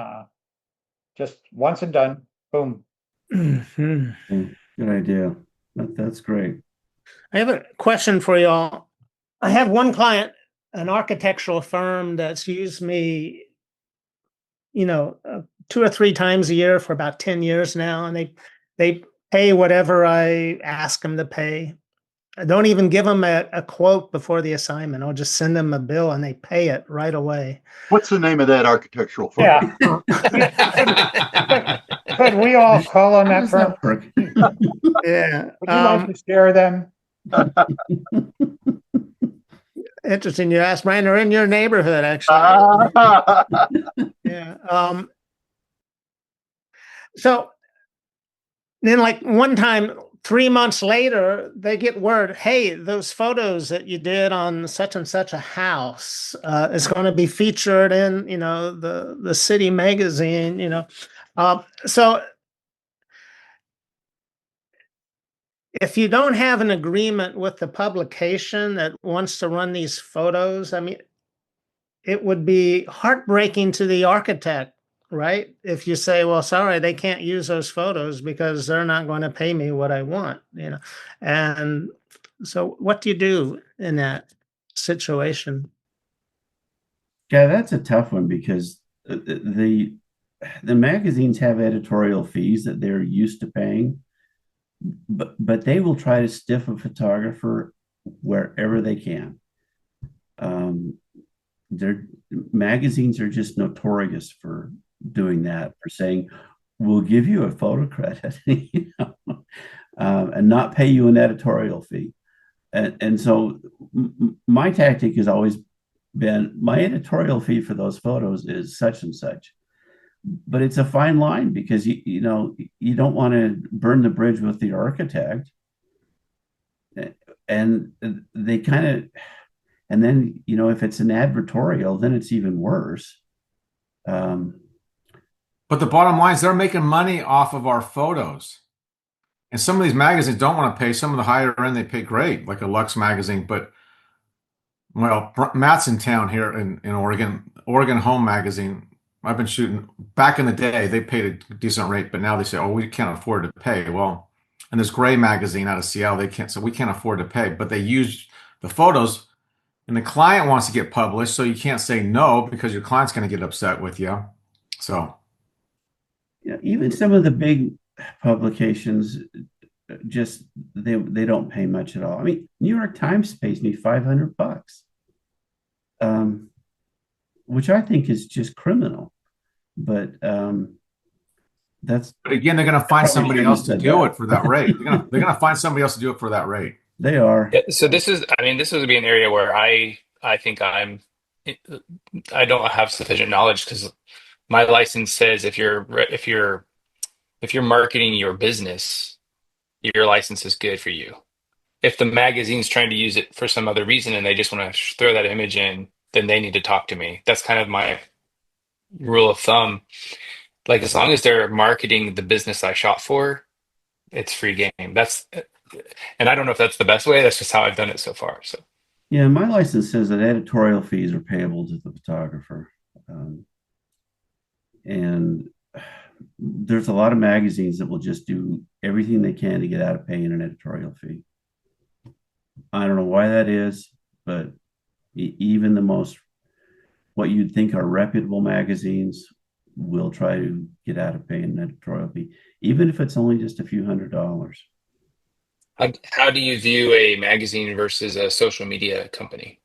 Just once and done. Boom. Mm-hmm. Good idea. That's great. I have a question for y'all. I have one client, an architectural firm that's used me, 2 or 3 times a year for about 10 years now, and they pay whatever I ask them to pay. I don't even give them a quote before the assignment. I'll just send them a bill and they pay it right away. What's the name of that architectural firm? Yeah. Could we all call on that firm? Yeah. Would you like to share them? Interesting. You asked, Brian. They're in your neighborhood, actually. Yeah. So then, like one time, 3 months later, they get word, hey, those photos that you did on such and such a house is going to be featured in, the city magazine. So if you don't have an agreement with the publication that wants to run these photos, I mean, it would be heartbreaking to the architect, right? If you say, well, sorry, they can't use those photos because they're not going to pay me what I want, And so what do you do in that situation? Yeah, that's a tough one because the magazines have editorial fees that they're used to paying, but they will try to stiff a photographer wherever they can. Their magazines are just notorious for doing that, for saying, we'll give you a photo credit, and not pay you an editorial fee. And so my tactic has always been, my editorial fee for those photos is such and such. But it's a fine line because you don't want to burn the bridge with the architect. And they kind of, and then, if it's an advertorial, then it's even worse. But the bottom line is they're making money off of our photos. And some of these magazines don't want to pay. Some of the higher end, they pay great, like a Lux magazine. But, well, Matt's in town here in Oregon. Oregon Home Magazine, I've been shooting. Back in the day, they paid a decent rate, but now they say, oh, we can't afford to pay. Well, and this Gray magazine out of Seattle, so we can't afford to pay. But they use the photos, and the client wants to get published, so you can't say no because your client's going to get upset with you. So, even some of the big publications, just they don't pay much at all. I mean, New York Times pays me $500, which I think is just criminal. But But again, they're going to find somebody else to do it for that rate. They're going to find somebody else to do it for that rate. They are. Yeah, so this would be an area where I think I don't have sufficient knowledge because my license says if you're marketing your business, your license is good for you. If the magazine's trying to use it for some other reason and they just want to throw that image in, then they need to talk to me. That's kind of my rule of thumb. Like as long as they're marketing the business I shot for, it's free game. And I don't know if that's the best way. That's just how I've done it so far. So yeah, my license says that editorial fees are payable to the photographer, and there's a lot of magazines that will just do everything they can to get out of paying an editorial fee. I don't know why that is, but even the most, what you'd think are reputable magazines will try to get out of paying an editorial fee, even if it's only just a few $100s. how do you view a magazine versus a social media company?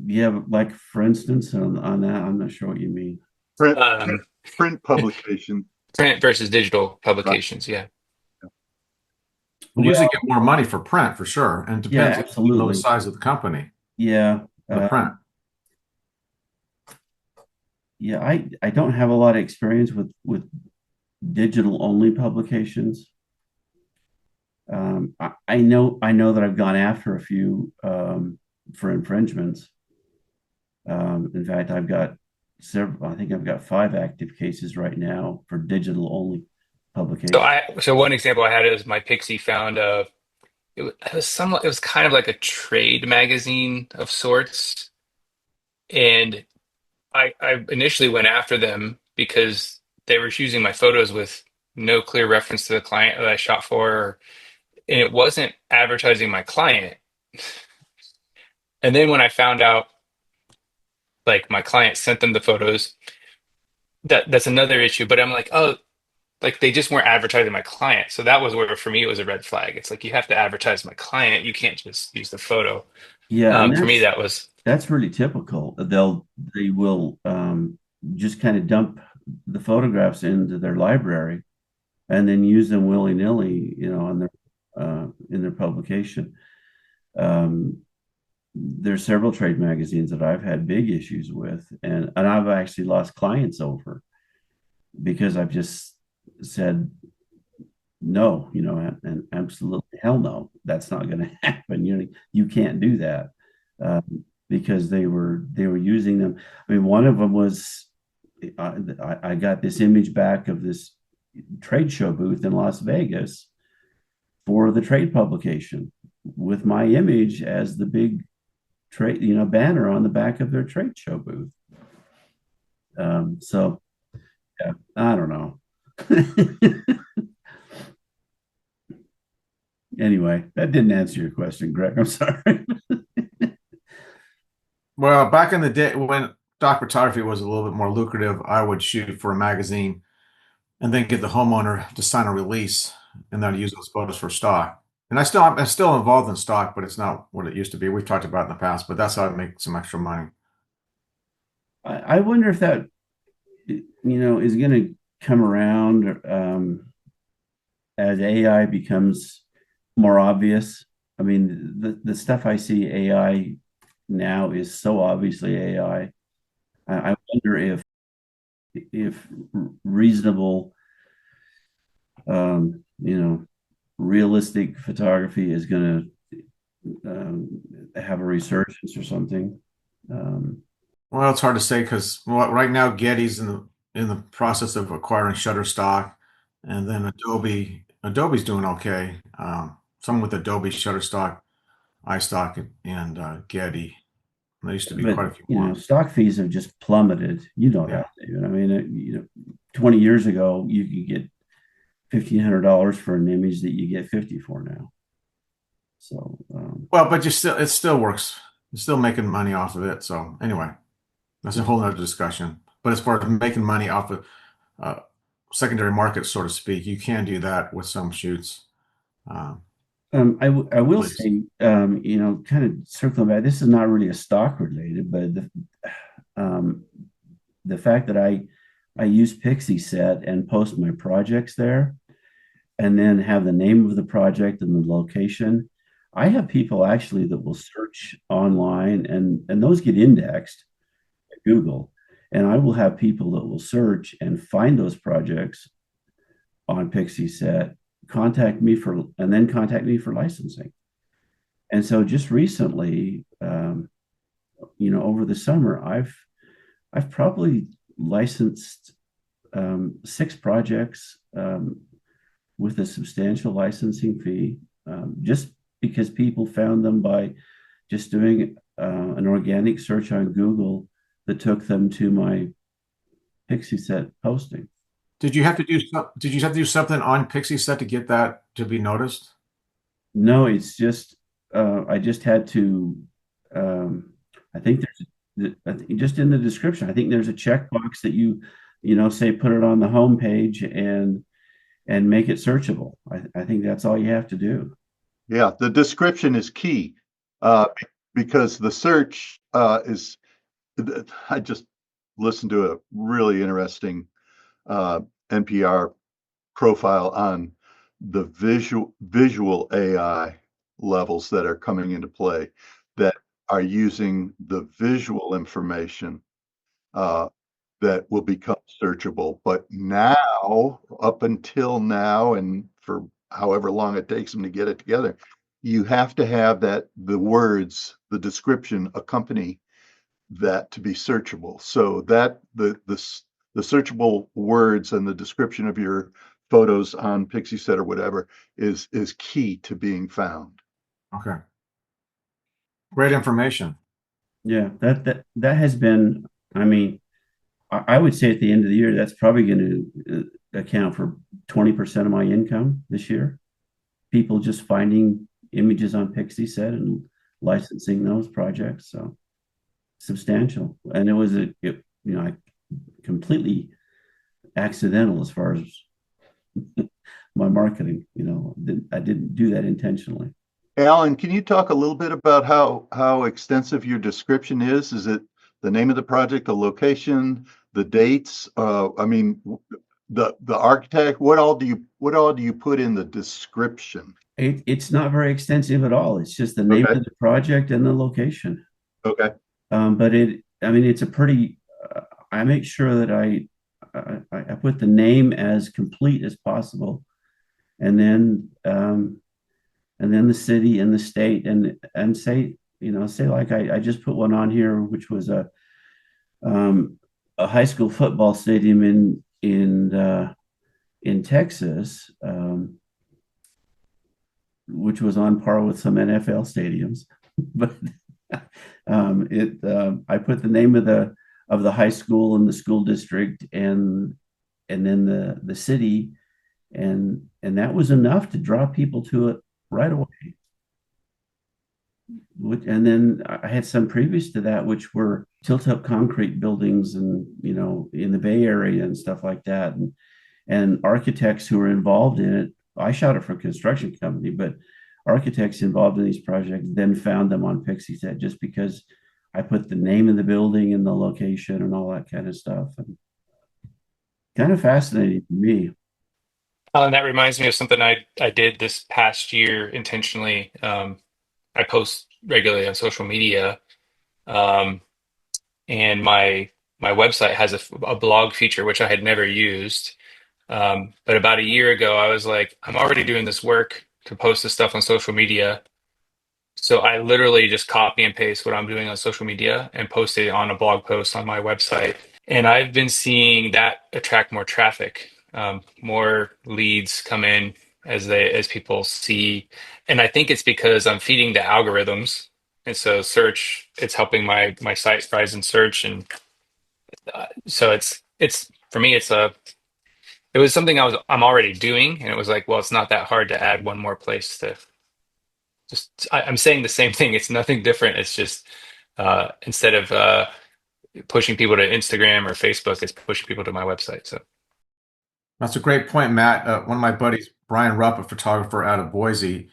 Yeah, like for instance, on that, I'm not sure what you mean. Print publication. Print versus digital publications, yeah. We usually get more money for print for sure, and it depends absolutely on the size of the company. Yeah, the print. Yeah, I don't have a lot of experience with digital only publications. I know that I've gone after a few for infringements. In fact, I've got several. I think I've got 5 active cases right now for digital only publications. So one example I had is my Pixie found it was kind of like a trade magazine of sorts, and I initially went after them because they were using my photos with no clear reference to the client that I shot for, and it wasn't advertising my client. And then when I found out, like my client sent them the photos, that's another issue. But I'm like, oh, like they just weren't advertising my client. So that was where for me it was a red flag. It's like you have to advertise my client. You can't just use the photo. Yeah, For me that's really typical. They will just kind of dump the photographs into their library and then use them willy-nilly, on their in their publication. There's several trade magazines that I've had big issues with, and I've actually lost clients over because I've just said no, and absolutely hell no, that's not going to happen. You can't do that, because they were using them. I mean, one of them was I got this image back of this trade show booth in Las Vegas for the trade publication with my image as the big trade, banner on the back of their trade show booth. So yeah, I don't know. Anyway, that didn't answer your question, Greg. I'm sorry. Well, back in the day when stock photography was a little bit more lucrative, I would shoot for a magazine and then get the homeowner to sign a release and then use those photos for stock. And I'm still involved in stock, but it's not what it used to be. We've talked about it in the past, but that's how I make some extra money. I wonder if that, is going to come around as AI becomes more obvious. I mean, the stuff I see AI now is so obviously AI. I wonder if reasonable, realistic photography is going to have a resurgence or something. Well, it's hard to say because right now Getty's in the process of acquiring Shutterstock, and then Adobe's doing okay. Some with Adobe, Shutterstock, iStock, and Getty. There used to be quite a few more. Stock fees have just plummeted. That, David. I mean, 20 years ago, you could get $1,500 for an image that you get 50 for now. So, well, but it still works. You're still making money off of it. So anyway, that's a whole nother discussion. But as far as making money off of secondary market, so to speak, you can do that with some shoots. I will say, kind of circling back, this is not really a stock related, but the fact that I use Pixieset and post my projects there, and then have the name of the project and the location. I have people actually that will search online, and those get indexed at Google, and I will have people that will search and find those projects on Pixieset, contact me for licensing. And so just recently, over the summer, I've probably licensed 6 projects with a substantial licensing fee, just because people found them by just doing an organic search on Google that took them to my Pixieset posting. Did you have to do something on Pixieset to get that to be noticed? No, it's just I just had to. I think just in the description, I think there's a checkbox that you say put it on the home page and make it searchable. I think that's all you have to do. Yeah, the description is key, because the search is. I just listened to a really interesting NPR profile on the visual AI levels that are coming into play, that are using the visual information that will become searchable. But now, up until now, and for however long it takes them to get it together, you have to have the words, the description accompany that to be searchable. So that the searchable words and the description of your photos on Pixieset or whatever is key to being found. Okay. Great information. Yeah, that has been, I mean, I would say at the end of the year, that's probably going to account for 20% of my income this year. People just finding images on Pixieset and licensing those projects. So substantial. And it was completely accidental as far as my marketing. I didn't do that intentionally. Alan, can you talk a little bit about how extensive your description is? Is it the name of the project, the location, the dates? I mean, the architect. What all do you put in the description? It's not very extensive at all. It's just the name Okay. of the project and the location. Okay. But it's a pretty. I make sure that I put the name as complete as possible, and then the city and the state, and say like I just put one on here, which was a high school football stadium in Texas, which was on par with some NFL stadiums, but I put the name of the high school and the school district and then the city, and that was enough to draw people to it right away. And then I had some previous to that, which were tilt-up concrete buildings, and in the Bay Area and stuff like that, and architects who were involved in it. I shot it for a construction company, but architects involved in these projects then found them on Pixieset just because I put the name of the building and the location and all that kind of stuff. And kind of fascinating to me. And that reminds me of something I did this past year intentionally. I post regularly on social media, and my website has a blog feature which I had never used. But about a year ago, I was like, I'm already doing this work to post this stuff on social media. So I literally just copy and paste what I'm doing on social media and post it on a blog post on my website. And I've been seeing that attract more traffic, more leads come in as people see. And I think it's because I'm feeding the algorithms. And so search, it's helping my site rise in search. And so it's for me, it was something I'm already doing, and it was like, well, it's not that hard to add one more place to I'm saying the same thing. It's nothing different. It's just instead of pushing people to Instagram or Facebook, it's pushing people to my website. So That's a great point, Matt. One of my buddies, Brian Rupp, a photographer out of Boise,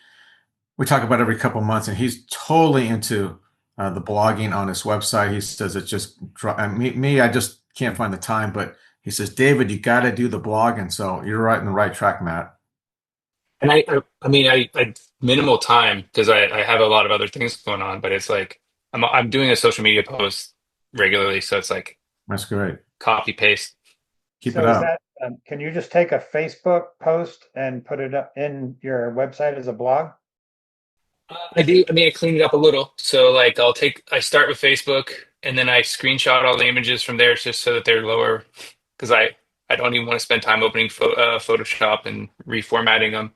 we talk about every couple of months, and he's totally into the blogging on his website. He says it's just me. I just can't find the time, but he says, David, you got to do the blogging. So you're right in the right track, Matt. And I minimal time because I have a lot of other things going on, but it's like I'm doing a social media post regularly, so it's like That's great. Copy paste. Keep So it up. can you just take a Facebook post and put it up in your website as a blog? I do. I mean, I clean it up a little. So like I start with Facebook, and then I screenshot all the images from there just so that they're lower, because I don't even want to spend time opening Photoshop and reformatting them.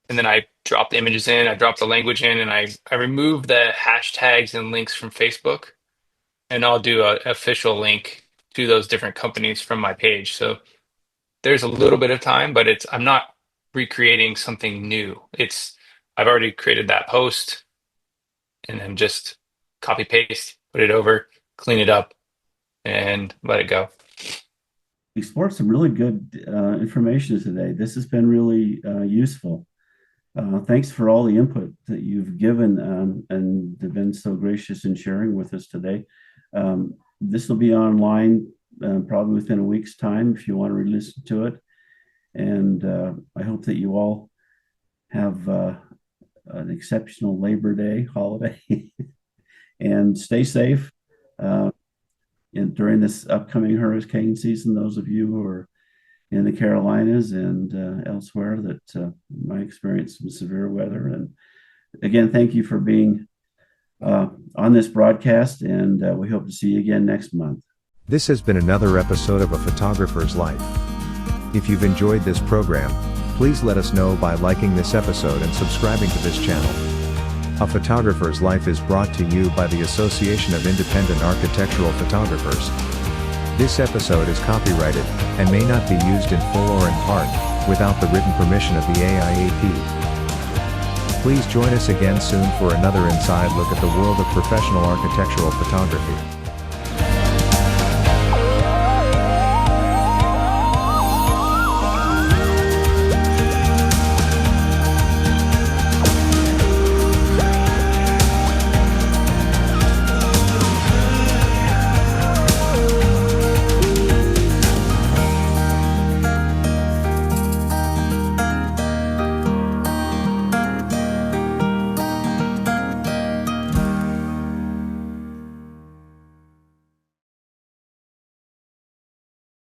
And then I drop the images in, I drop the language in, and I remove the hashtags and links from Facebook, and I'll do an official link to those different companies from my page. So there's a little bit of time, but I'm not recreating something new. I've already created that post, and then just copy paste, put it over, clean it up, and let it go. We explored some really good information today. This has been really useful. Thanks for all the input that you've given and have been so gracious in sharing with us today. This will be online probably within a week's time if you want to re-listen to it. And I hope that you all have an exceptional Labor Day holiday and stay safe during this upcoming hurricane season. Those of you who are in the Carolinas and elsewhere that might experience some severe weather. And again, thank you for being on this broadcast, and we hope to see you again next month. This has been another episode of A Photographer's Life. If you've enjoyed this program, please let us know by liking this episode and subscribing to this channel. A Photographer's Life is brought to you by the Association of Independent Architectural Photographers. This episode is copyrighted and may not be used in full or in part without the written permission of the AIAP. Please join us again soon for another inside look at the world of professional architectural photography.